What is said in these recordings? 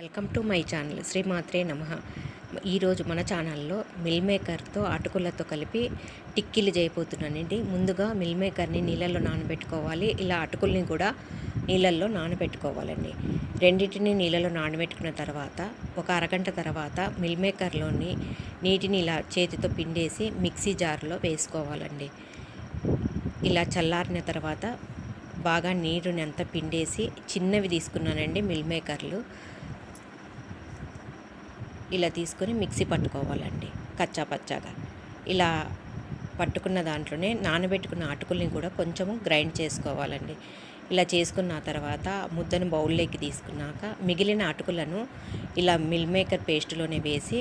Welcome to my channel శ్రీమాత్రే నమః. ఈరోజు మన ఛానల్లో మిల్ మేకర్తో అటుకులతో కలిపి టిక్కీలు చేయబోతున్నానండి. ముందుగా మిల్ మేకర్ని నీళ్ళల్లో నానబెట్టుకోవాలి. ఇలా అటుకుల్ని కూడా నీళ్ళల్లో నానబెట్టుకోవాలండి. రెండింటిని నీళ్ళలో నానబెట్టుకున్న తర్వాత ఒక అరగంట తర్వాత మిల్ మేకర్లోని నీటిని ఇలా చేతితో పిండేసి మిక్సీ జార్లో వేసుకోవాలండి. ఇలా చల్లారిన తర్వాత బాగా నీరుని అంతా పిండేసి చిన్నవి తీసుకున్నానండి మిల్ మేకర్లు. ఇలా తీసుకొని మిక్సీ పట్టుకోవాలండి కచ్చా పచ్చాగా. ఇలా పట్టుకున్న దాంట్లోనే నానబెట్టుకున్న అటుకుల్ని కూడా కొంచెము గ్రైండ్ చేసుకోవాలండి. ఇలా చేసుకున్న తర్వాత ముద్దను బౌల్లోకి తీసుకున్నాక మిగిలిన అటుకులను ఇలా మిల్ మేకర్ పేస్ట్లోనే వేసి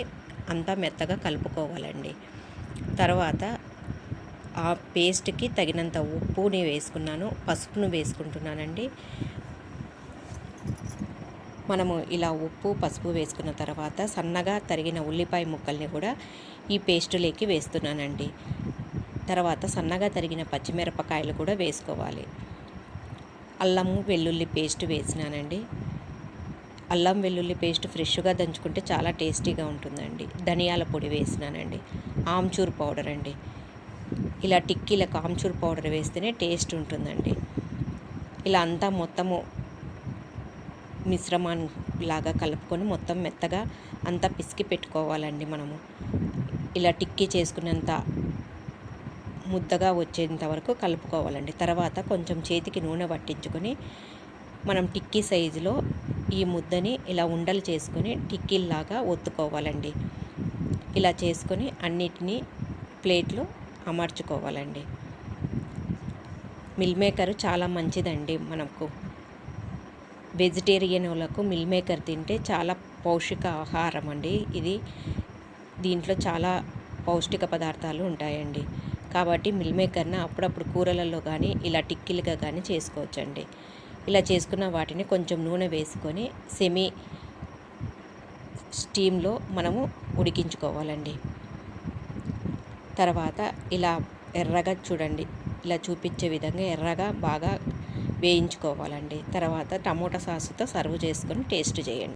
అంతా మెత్తగా కలుపుకోవాలండి. తర్వాత ఆ పేస్ట్కి తగినంత ఉప్పుని వేసుకున్నాను, పసుపును వేసుకుంటున్నానండి. మనము ఇలా ఉప్పు పసుపు వేసుకున్న తర్వాత సన్నగా తరిగిన ఉల్లిపాయ ముక్కల్ని కూడా ఈ పేస్టులోకి వేస్తున్నానండి. తర్వాత సన్నగా తరిగిన పచ్చిమిరపకాయలు కూడా వేసుకోవాలి. అల్లము వెల్లుల్లి పేస్ట్ వేసినానండి. అల్లం వెల్లుల్లి పేస్ట్ ఫ్రెష్గా దంచుకుంటే చాలా టేస్టీగా ఉంటుందండి. ధనియాల పొడి వేసినానండి. ఆమ్చూర్ పౌడర్ అండి. ఇలా టిక్కీలకు ఆమ్చూర్ పౌడర్ వేస్తేనే టేస్ట్ ఉంటుందండి. ఇలా అంతా మొత్తము మిశ్రమాన్ని లాగా కలుపుకొని మొత్తం మెత్తగా అంతా పిసికి పెట్టుకోవాలండి. మనము ఇలా టిక్కీ చేసుకున్నంత ముద్దగా వచ్చేంత వరకు కలుపుకోవాలండి. తర్వాత కొంచెం చేతికి నూనె పట్టించుకొని మనం టిక్కీ సైజులో ఈ ముద్దని ఇలా ఉండలు చేసుకొని టిక్కీల్లాగా ఒత్తుకోవాలండి. ఇలా చేసుకొని అన్నిటినీ ప్లేట్లో అమర్చుకోవాలండి. మిల్ మేకర్ చాలా మంచిదండి. మనకు వెజిటేరియన్ వాళ్ళకు మిల్ మేకర్ తింటే చాలా పౌష్టిక ఆహారం అండి. దీంట్లో చాలా పౌష్టిక పదార్థాలు ఉంటాయండి. కాబట్టి మిల్ మేకర్ని అప్పుడప్పుడు కూరలలో కానీ ఇలా టిక్కీలుగా కానీ చేసుకోవచ్చండి. ఇలా చేసుకున్న వాటిని కొంచెం నూనె వేసుకొని సెమీ స్టీమ్లో మనము ఉడికించుకోవాలండి. తర్వాత ఇలా ఎర్రగా చూడండి, ఇలా చూపించే విధంగా ఎర్రగా బాగా వేయించుకోవాలండి. తర్వాత టమోటా సాసుతో సర్వ్ చేసుకొని టేస్ట్ చేయండి.